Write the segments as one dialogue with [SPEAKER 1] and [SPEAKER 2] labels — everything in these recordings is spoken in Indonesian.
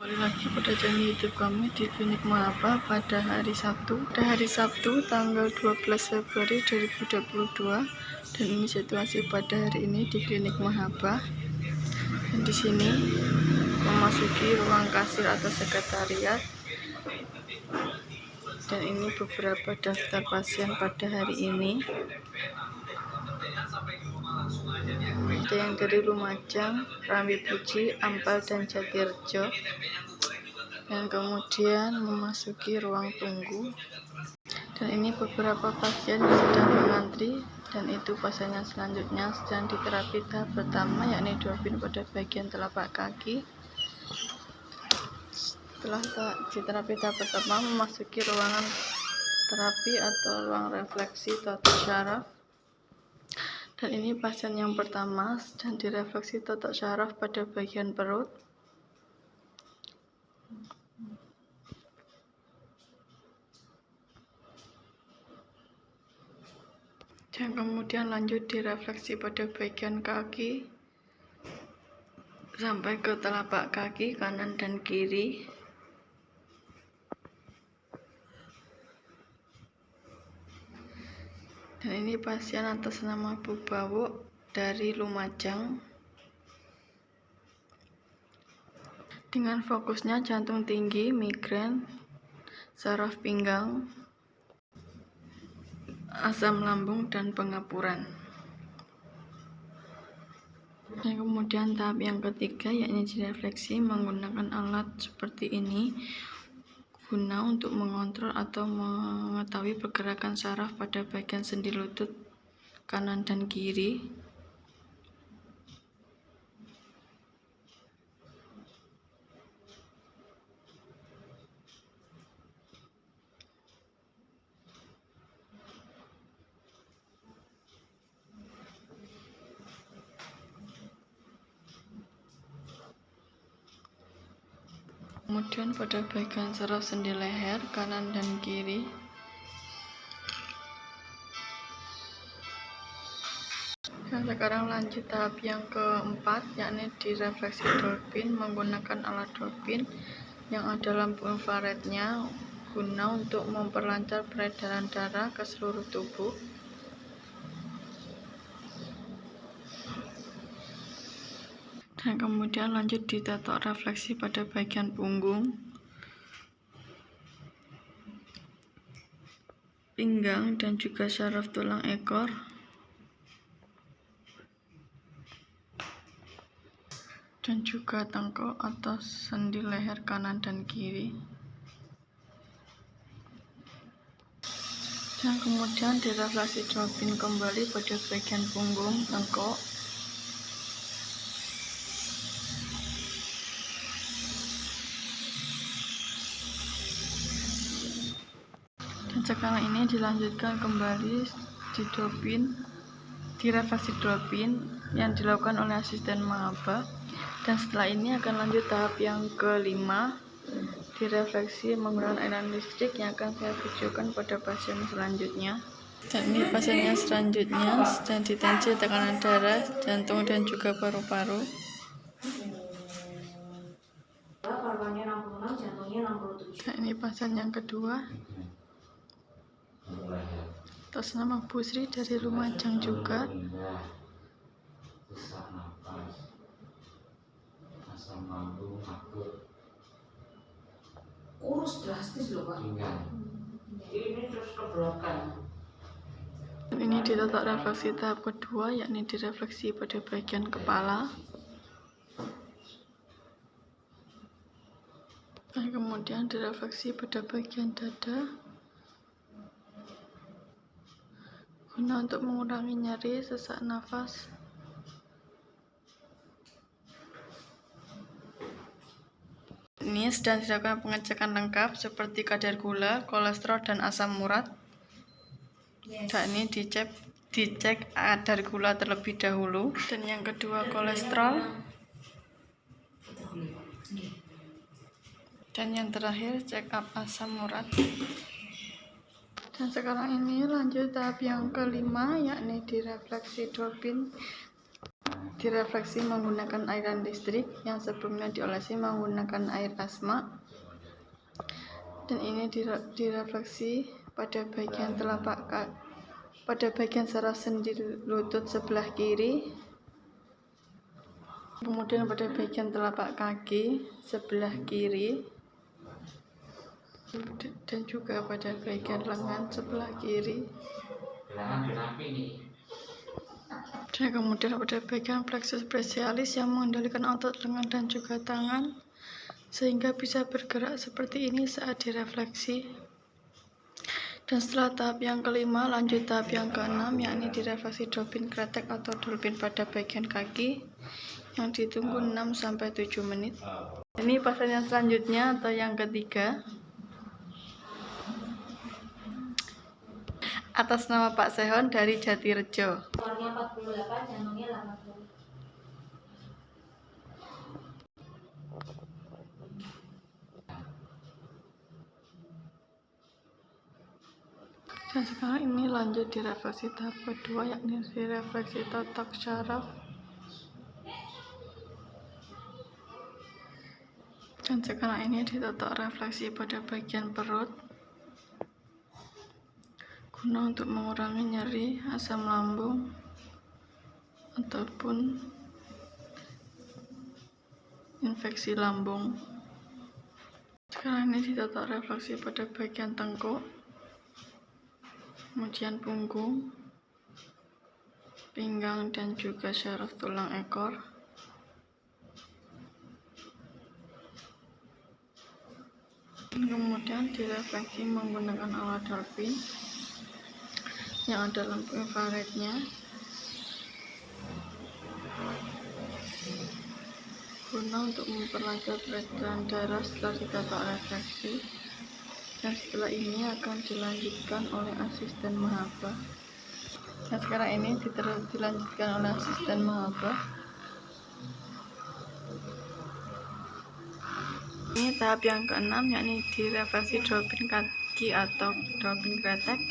[SPEAKER 1] Kembali lagi pada channel YouTube kami di Klinik Mahaba pada hari Sabtu. Tanggal 12 Februari 2022. Dan ini situasi pada hari ini di Klinik Mahaba. Dan di sini memasuki ruang kasir atau sekretariat. Dan ini beberapa daftar pasien pada hari ini. Ada yang dari Lumajang, Rambi Puji, Ampel, dan Jatirejo. Dan kemudian memasuki ruang tunggu. Dan ini beberapa pasien yang sedang mengantri. Dan itu pasien yang selanjutnya sedang di terapi tahap pertama, yakni dropin pada bagian telapak kaki. Setelah di terapi tahap pertama, memasuki ruangan terapi atau ruang refleksi totok syaraf. Dan ini pasien yang pertama sedang direfleksi totok syaraf pada bagian perut. Dan kemudian lanjut direfleksi pada bagian kaki sampai ke telapak kaki kanan dan kiri. Dan ini pasien atas nama Bu Bawo dari Lumajang. Dengan fokusnya jantung tinggi, migrain, saraf pinggang, asam lambung, dan pengapuran. Dan kemudian tahap yang ketiga, yakni direfleksi menggunakan alat seperti ini guna untuk mengontrol atau mengetahui pergerakan saraf pada bagian sendi lutut kanan dan kiri. Kemudian pada bagian saraf sendi leher kanan dan kiri. Dan sekarang lanjut tahap yang keempat, yakni direfleksi dropin menggunakan alat dropin yang ada lampu infrarednya guna untuk memperlancar peredaran darah ke seluruh tubuh. Dan kemudian lanjut ditotok refleksi pada bagian punggung, pinggang, dan juga syaraf tulang ekor. Dan juga tengkuk atau sendi leher kanan dan kiri. Dan kemudian direfleksi dropin kembali pada bagian punggung, tengkuk, dan sekarang ini dilanjutkan kembali direfleksi dropin yang dilakukan oleh asisten Mahaba. Dan setelah ini akan lanjut tahap yang kelima, direfleksi menggunakan aliran listrik yang akan saya videokan pada pasien selanjutnya. Dan ini pasien yang selanjutnya sedang ditensi tekanan darah, jantung, dan juga paru-paru. Nah, ini pasien yang kedua atas nama Bu Sri dari Lumajang juga.
[SPEAKER 2] Kurus drastis loh Pak. Ini terus keblokan.
[SPEAKER 1] Ini ditotok refleksi tahap kedua, yakni direfleksi pada bagian kepala. Dan kemudian direfleksi pada bagian dada guna untuk mengurangi nyeri, sesak nafas. Ini sedang dilakukan pengecekan lengkap seperti kadar gula, kolesterol, dan asam urat. Dan ini dicek kadar gula terlebih dahulu. Dan yang kedua kolesterol. Dan yang terakhir check up asam urat. Dan sekarang ini lanjut tahap yang kelima, yakni direfleksi dropin. direfleksi menggunakan aliran listrik yang sebelumnya diolesi menggunakan air asma, dan ini direfleksi pada bagian pada bagian saraf sendi lutut sebelah kiri, kemudian pada bagian telapak kaki sebelah kiri, dan juga pada bagian lengan sebelah kiri, dan kemudian pada bagian plexus brachialis yang mengendalikan otot lengan dan juga tangan sehingga bisa bergerak seperti ini saat direfleksi. Dan setelah tahap yang kelima, lanjut tahap yang keenam, yakni direfleksi dolphin kretek atau dolphin pada bagian kaki yang ditunggu 6-7 menit. Ini pasien yang selanjutnya atau yang ketiga, atas nama Pak Sehon dari Jatirejo.
[SPEAKER 3] Umurnya 48, jantungnya 80.
[SPEAKER 1] Dan sekarang ini lanjut direfleksi tahap kedua, yakni direfleksi totok syaraf. Dan sekarang ini ditotok refleksi pada bagian perut guna untuk mengurangi nyeri, asam lambung, ataupun infeksi lambung. Sekarang ini ditotok refleksi pada bagian tengkuk, kemudian punggung, pinggang, dan juga syaraf tulang ekor. Dan kemudian direfleksi menggunakan alat dolphin yang ada lampu infrarednya guna untuk memperlancar peredaran darah setelah ditotok refleksi. Dan setelah ini akan dilanjutkan oleh asisten mahaba. Nah, sekarang ini dilanjutkan oleh asisten mahaba. Ini tahap yang keenam, yakni direfleksi dolphin kaki atau dolphin kretek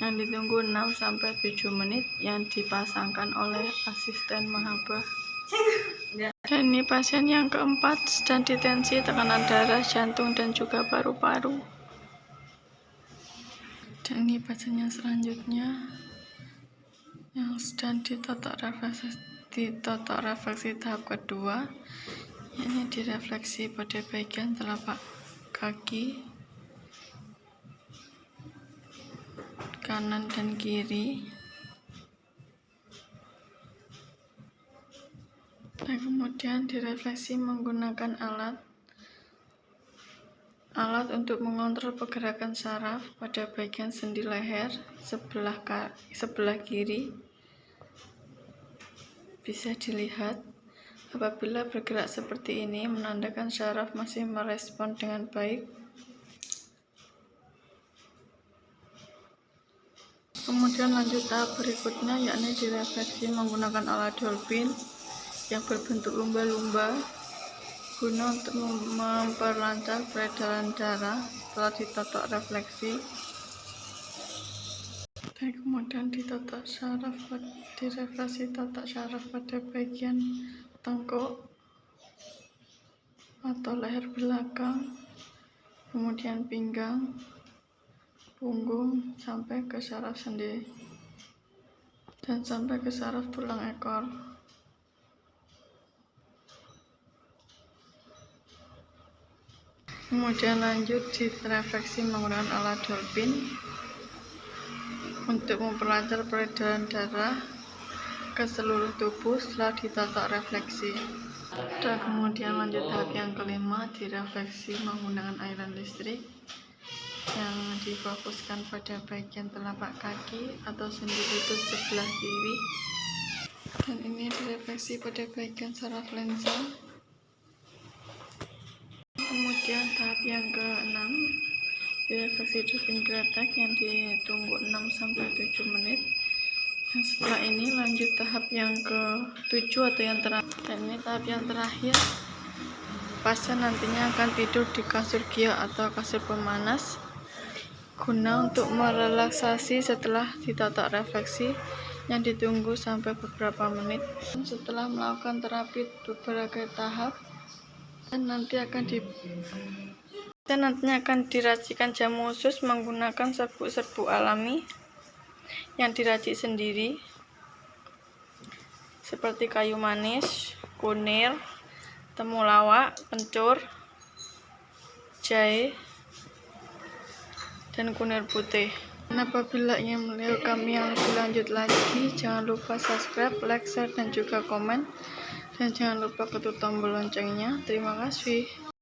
[SPEAKER 1] yang ditunggu 6-7 menit yang dipasangkan oleh asisten mahaba. Dan ini pasien yang keempat sedang ditensi tekanan darah, jantung, dan juga paru-paru. Dan ini pasien yang selanjutnya yang sedang ditotok refleksi tahap kedua, yakni direfleksi pada bagian telapak kaki kanan dan kiri, dan kemudian direfleksi menggunakan alat untuk mengontrol pergerakan saraf pada bagian sendi leher sebelah kiri. Bisa dilihat apabila bergerak seperti ini menandakan saraf masih merespon dengan baik. Kemudian lanjut tahap berikutnya, yakni direfleksi menggunakan alat dolphin yang berbentuk lumba-lumba guna untuk memperlancar peredaran darah setelah ditotok refleksi. Dan kemudian direfleksi totok syaraf pada bagian tengkuk atau leher belakang, kemudian pinggang, punggung, sampai ke saraf sendi dan sampai ke saraf tulang ekor. Kemudian lanjut direfleksi menggunakan alat dolphin untuk memperlancar peredaran darah ke seluruh tubuh setelah ditotok refleksi. Dan kemudian lanjut tahap yang kelima, direfleksi menggunakan aliran listrik yang difokuskan pada bagian telapak kaki atau sendi lutut sebelah kiri. Dan ini direfleksi pada bagian saraf lensa. Kemudian tahap yang ke-6, direfleksi dolphin kretek yang ditunggu 6-7 menit. Dan setelah ini lanjut tahap yang ke-7 atau yang terakhir. Dan ini tahap yang terakhir, pasien nantinya akan tidur di kasur gio atau kasur pemanas guna untuk merelaksasi setelah ditotok refleksi yang ditunggu sampai beberapa menit. Setelah melakukan terapi berbagai tahap, dan nantinya akan diracikan jamu khusus menggunakan serbuk-serbuk alami yang diracik sendiri seperti kayu manis, kunir, temulawak, kencur, jahe, dan kunir putih. Dan apabila ingin melihat kami yang lebih lanjut lagi, jangan lupa subscribe, like, share, dan juga komen. Dan jangan lupa ketuk tombol loncengnya. Terima kasih.